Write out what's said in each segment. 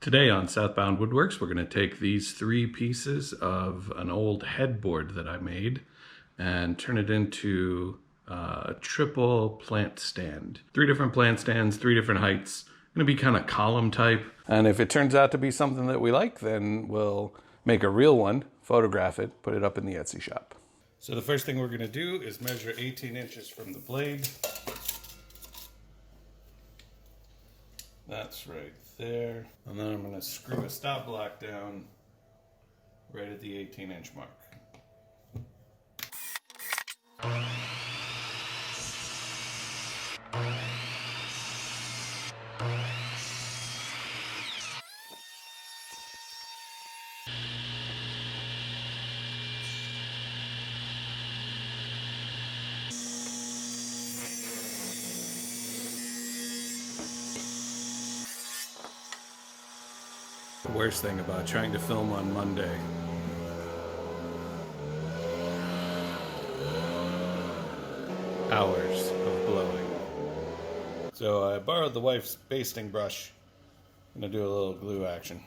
Today on Southbound Woodworks, we're going to take these three pieces of an old headboard that I made and turn it into a triple plant stand. Three different plant stands, three different heights. Going to be kind of column type. And if it turns out to be something that we like, then we'll make a real one, photograph it, put it up in the Etsy shop. So the first thing we're going to do is measure 18 inches from the blade. That's right there. And then I'm going to screw a stop block down right at the 18-inch mark. The worst thing about trying to film on Monday. Hours of blowing. So I borrowed the wife's basting brush. I'm going to do a little glue action.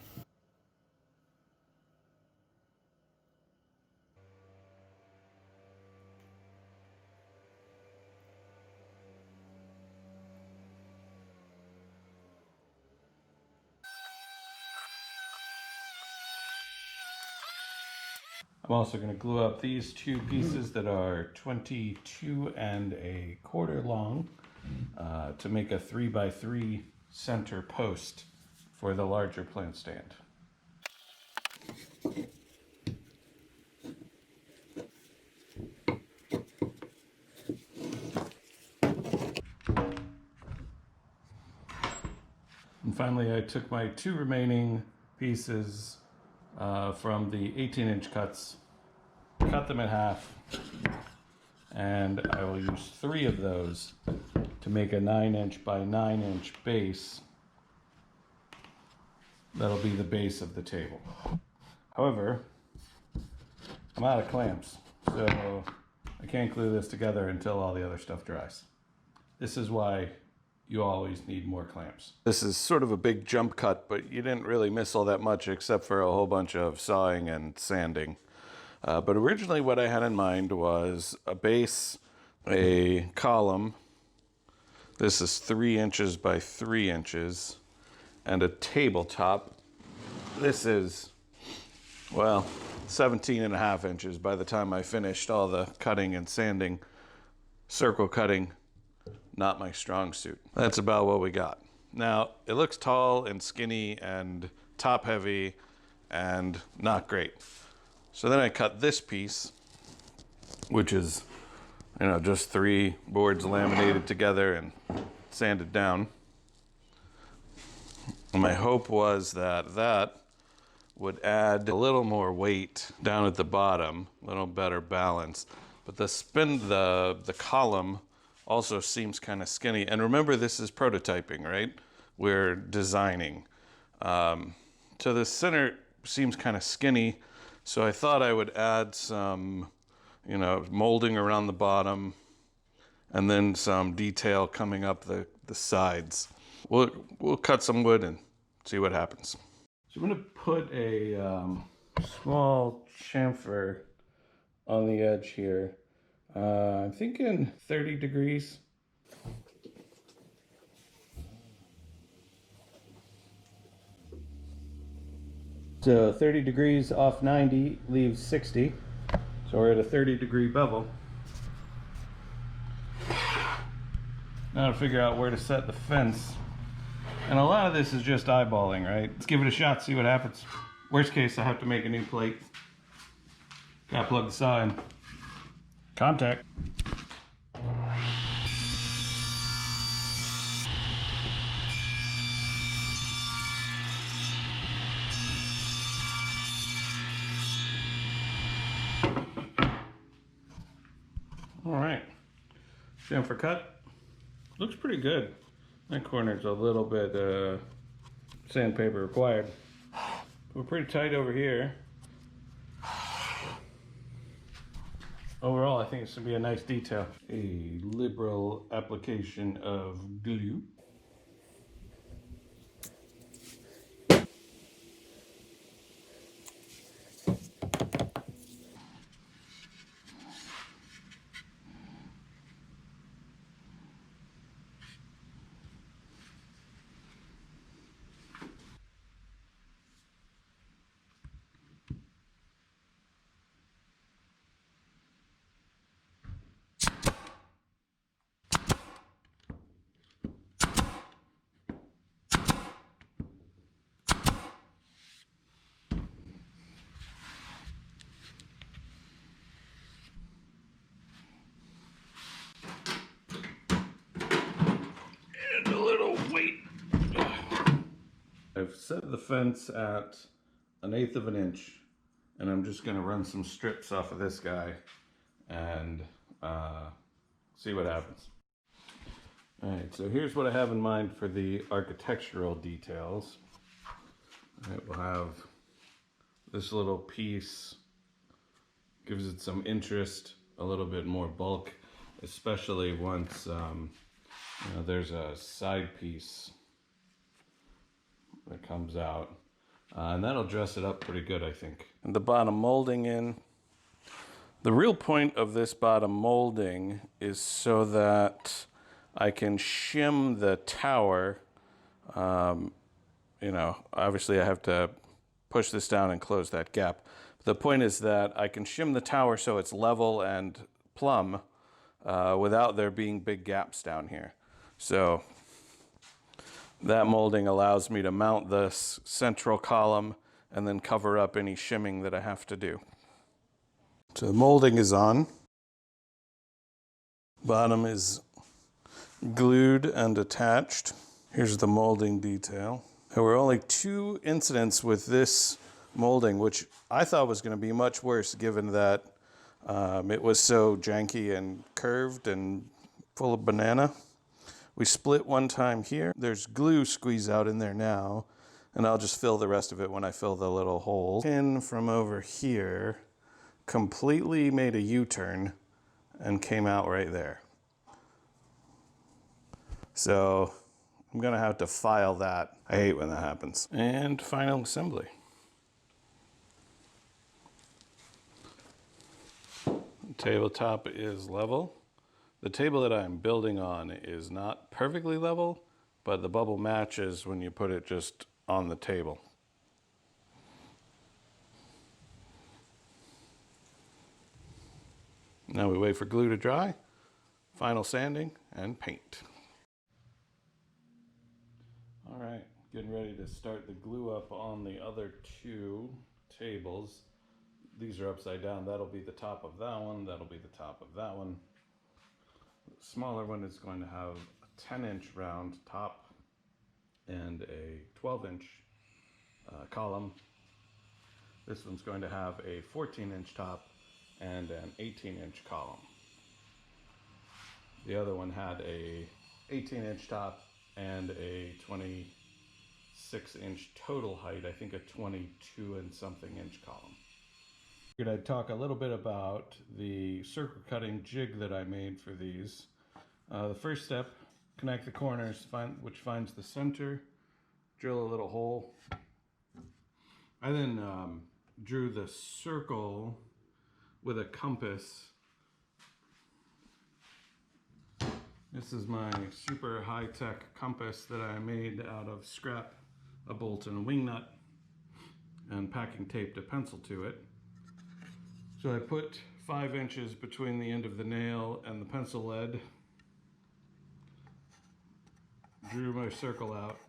I'm also going to glue up these two pieces that are 22 1/4 long to make a 3x3 center post for the larger plant stand. And finally, I took my two remaining pieces from the 18-inch cuts, cut them in half, and I will use three of those to make a 9-inch by 9-inch base. That'll be the base of the table. However, I'm out of clamps, so I can't glue this together until all the other stuff dries. This is why you always need more clamps. This is sort of a big jump cut, but you didn't really miss all that much except for a whole bunch of sawing and sanding. But originally what I had in mind was a base, a column. This is 3 inches by 3 inches, and a tabletop. This is, well, 17.5 inches by the time I finished all the cutting and sanding. Circle cutting, not my strong suit. That's about what we got. Now, it looks tall and skinny and top heavy and not great. So then I cut this piece, which is, just 3 boards laminated together and sanded down. And my hope was that that would add a little more weight down at the bottom, a little better balance. But the column also seems kind of skinny. And remember, this is prototyping, right? We're designing. So the center seems kind of skinny. So I thought I would add some, molding around the bottom and then some detail coming up the sides. We'll cut some wood and see what happens. So I'm going to put a small chamfer on the edge here. I'm thinking 30 degrees. So 30 degrees off 90 leaves 60. So we're at a 30-degree bevel. Now to figure out where to set the fence. And a lot of this is just eyeballing, right? Let's give it a shot, see what happens. Worst case, I have to make a new plate. Gotta plug the saw in. Contact. All right, chamfer cut. Looks pretty good. That corner's a little bit sandpaper required. We're pretty tight over here. Overall, I think it's gonna be a nice detail. A liberal application of glue. set the fence at 1/8 of an inch, and I'm just going to run some strips off of this guy and see what happens. All right, so here's what I have in mind for the architectural details. All right, we'll have this little piece, gives it some interest, a little bit more bulk, especially once there's a side piece that comes out. And that'll dress it up pretty good, I think. And the bottom molding in. The real point of this bottom molding is so that I can shim the tower. Obviously I have to push this down and close that gap. The point is that I can shim the tower so it's level and plumb without there being big gaps down here. So that molding allows me to mount this central column and then cover up any shimming that I have to do. So the molding is on. Bottom is glued and attached. Here's the molding detail. There were only 2 incidents with this molding, which I thought was going to be much worse given that it was so janky and curved and full of banana. We split one time here. There's glue squeezed out in there now, and I'll just fill the rest of it when I fill the little hole. Pin from over here completely made a U-turn and came out right there. So I'm gonna have to file that. I hate when that happens. And final assembly. The tabletop is level. The table that I'm building on is not perfectly level, but the bubble matches when you put it just on the table. Now we wait for glue to dry, final sanding, and paint. All right, getting ready to start the glue up on the other 2 tables. These are upside down. That'll be the top of that one. That'll be the top of that one. The smaller one is going to have a 10-inch round top and a 12-inch column. This one's going to have a 14-inch top and an 18-inch column. The other one had a 18-inch top and a 26-inch total height, I think a 22 and something inch column. I'd talk a little bit about the circle cutting jig that I made for these. The first step, connect the corners, which finds the center, drill a little hole. I then drew the circle with a compass. This is my super high-tech compass that I made out of scrap, a bolt and a wing nut, and packing taped a pencil to it. So I put 5 inches between the end of the nail and the pencil lead, drew my circle out,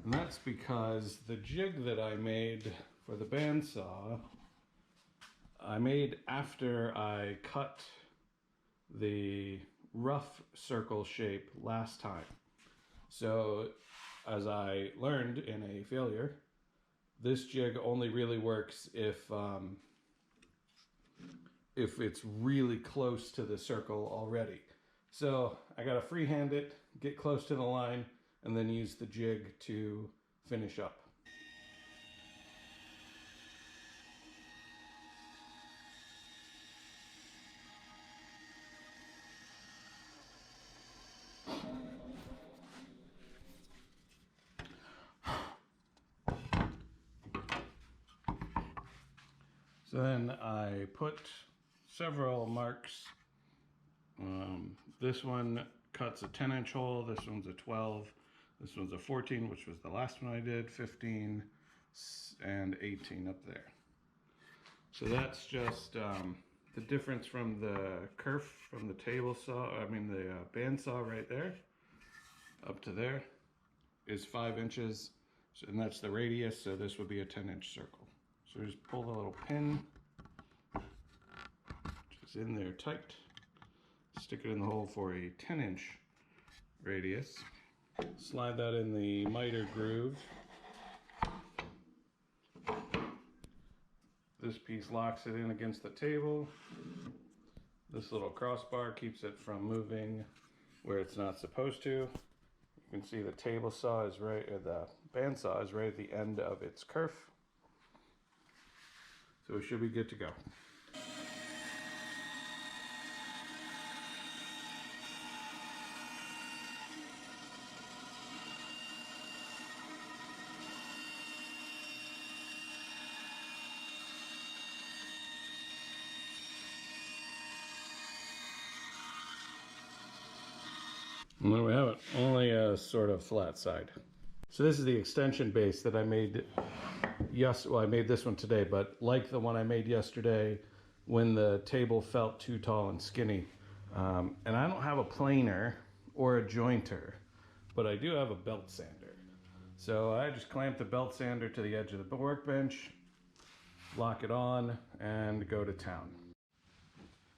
and that's because the jig that I made for the bandsaw, I made after I cut the rough circle shape last time. So as I learned in a failure, this jig only really works if it's really close to the circle already. So I gotta freehand it, get close to the line, and then use the jig to finish up. So then I put several marks. This one cuts a 10-inch hole, this one's a 12, this one's a 14, which was the last one I did, 15, and 18 up there. So that's just the difference from the kerf from the table saw, the bandsaw right there, up to there is 5 inches, and that's the radius, so this would be a 10-inch circle. So just pull the little pin, which is in there tight, stick it in the hole for a 10-inch radius, slide that in the miter groove, This piece locks it in against the table. This little crossbar keeps it from moving where it's not supposed to. You can see the table saw is right, or the bandsaw is right at the end of its kerf. So it should be good to go. And there we have it, only a sort of flat side. So this is the extension base that I made, well, I made this one today, but like the one I made yesterday when the table felt too tall and skinny. And I don't have a planer or a jointer, but I do have a belt sander. So I just clamp the belt sander to the edge of the workbench, lock it on, and go to town.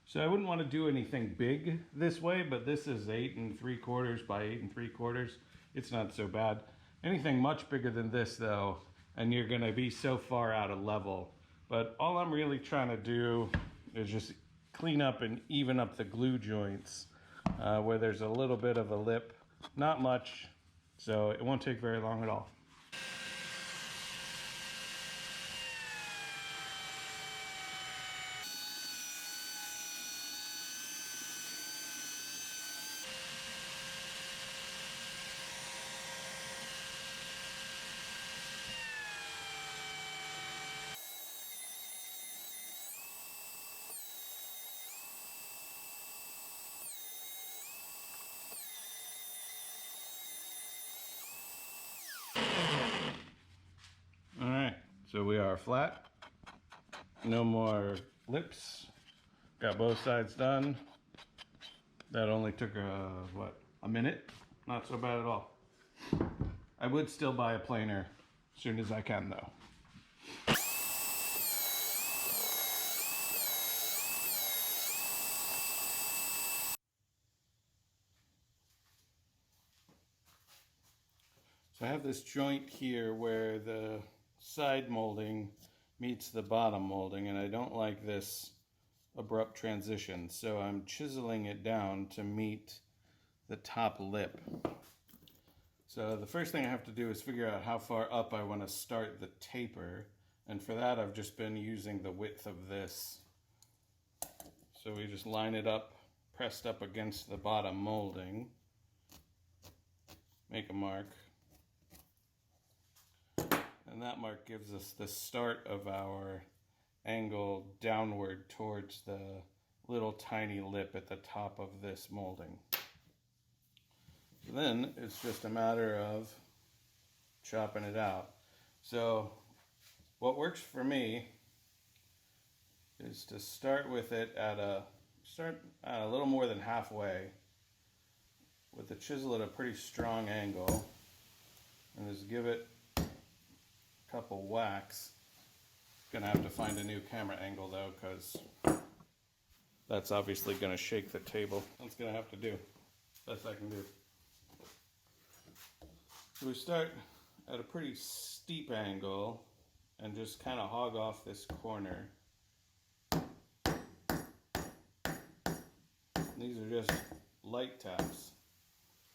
So I wouldn't want to do anything big this way, but this is 8 3/4 by 8 3/4. It's not so bad. Anything much bigger than this though, and you're gonna be so far out of level. But all I'm really trying to do is just clean up and even up the glue joints where there's a little bit of a lip, not much, so it won't take very long at all. All right, so we are flat. No more lips. Got both sides done. That only took a minute? Not so bad at all. I would still buy a planer as soon as I can though. So I have this joint here where the side molding meets the bottom molding, and I don't like this abrupt transition, so I'm chiseling it down to meet the top lip. So the first thing I have to do is figure out how far up I want to start the taper, and for that I've just been using the width of this. So we just line it up, pressed up against the bottom molding, make a mark, and that mark gives us the start of our angle downward towards the little tiny lip at the top of this molding. So then it's just a matter of chopping it out. So what works for me is to start with it at a little more than halfway with the chisel at a pretty strong angle, and just give it a couple whacks. Gonna have to find a new camera angle though, because that's obviously gonna shake the table. That's gonna have to do. Best I can do. So we start at a pretty steep angle and just kind of hog off this corner. These are just light taps.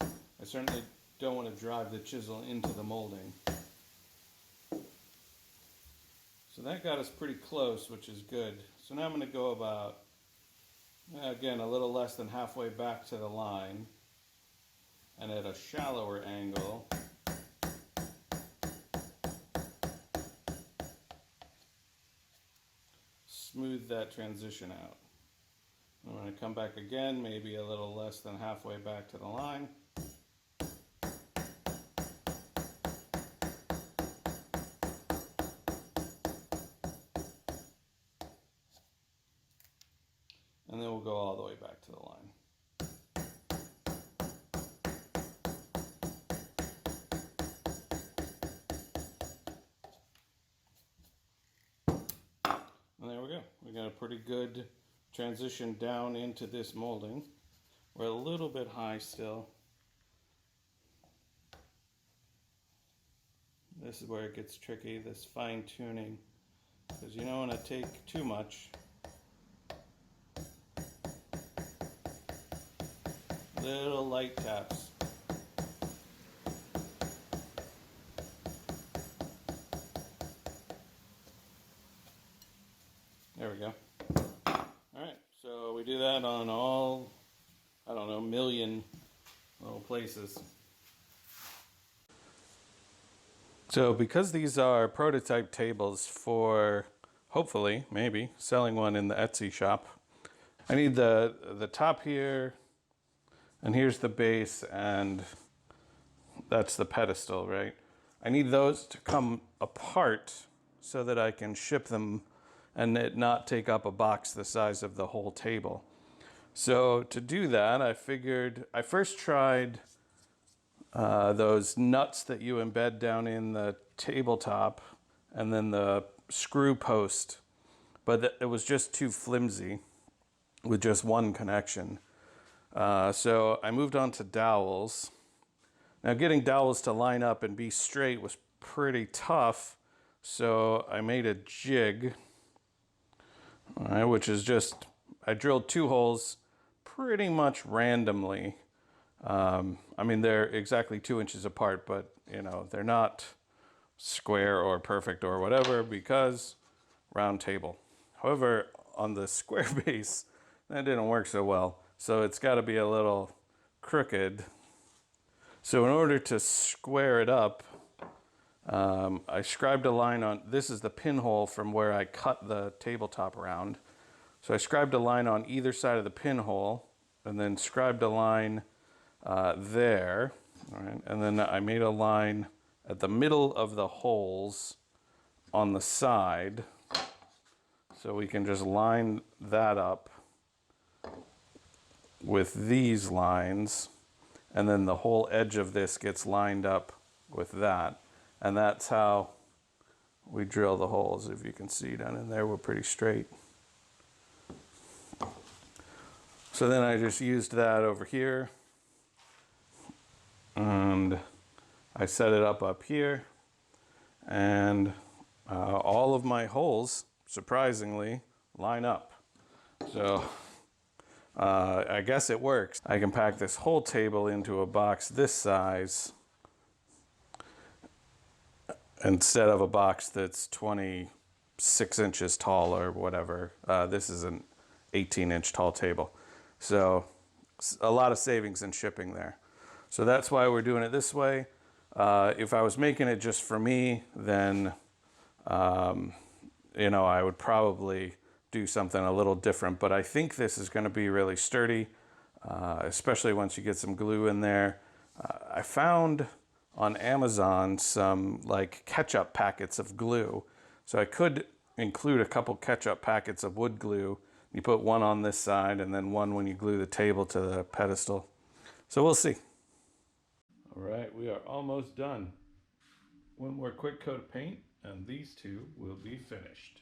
I certainly don't want to drive the chisel into the molding. So that got us pretty close, which is good. So now I'm going to go about, again, a little less than halfway back to the line, and at a shallower angle, smooth that transition out. I'm going to come back again, maybe a little less than halfway back to the line. And then we'll go all the way back to the line. And there we go. We got a pretty good transition down into this molding. We're a little bit high still. This is where it gets tricky, this fine tuning. because you don't want to take too much. Little light taps. There we go. Alright, so we do that on all, I don't know, million little places. So because these are prototype tables for, hopefully, maybe, selling one in the Etsy shop, I need the top here, and here's the base, and that's the pedestal, right? I need those to come apart so that I can ship them and it not take up a box the size of the whole table. So to do that, I figured, I first tried those nuts that you embed down in the tabletop and then the screw post, but it was just too flimsy with just one connection. So I moved on to dowels. Now getting dowels to line up and be straight was pretty tough, so I made a jig, which is just, I drilled 2 holes pretty much randomly. I mean, they're exactly 2 inches apart, but you know, they're not square or perfect or whatever because round table. However, on the square base, that didn't work so well. So it's got to be a little crooked. So in order to square it up, I scribed a line on, this is the pinhole from where I cut the tabletop around. So I scribed a line on either side of the pinhole and then scribed a line there. All right, and then I made a line at the middle of the holes on the side. So we can just line that up with these lines. And then the whole edge of this gets lined up with that. And that's how we drill the holes. If you can see down in there, we're pretty straight. So then I just used that over here. And I set it up here. And all of my holes, surprisingly, line up. So I guess it works. I can pack this whole table into a box this size instead of a box that's 26 inches tall or whatever. This is an 18-inch tall table. So a lot of savings in shipping there. So that's why we're doing it this way. If I was making it just for me, then you know, I would probably do something a little different, but I think this is going to be really sturdy, especially once you get some glue in there. I found on Amazon some like ketchup packets of glue, so I could include a couple ketchup packets of wood glue. You put one on this side and then one when you glue the table to the pedestal. So we'll see. All right, we are almost done. One more quick coat of paint and these two will be finished.